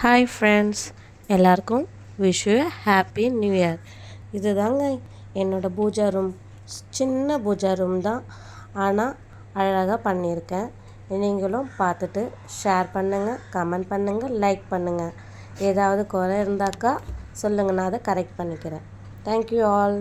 Hi friends, எல்லாருக்கும் wish you happy new year. இது தாங்க என்னோடய பூஜா ரூம். சின்ன பூஜா ரூம் தான், ஆனால் அழகாக பண்ணியிருக்கேன். நீங்களும் பார்த்துட்டு ஷேர் பண்ணுங்கள், கமெண்ட் பண்ணுங்கள், லைக் பண்ணுங்கள். ஏதாவது குறை இருந்தாக்கா சொல்லுங்கள், நான் அதை கரெக்ட் பண்ணிக்கிறேன். Thank you all.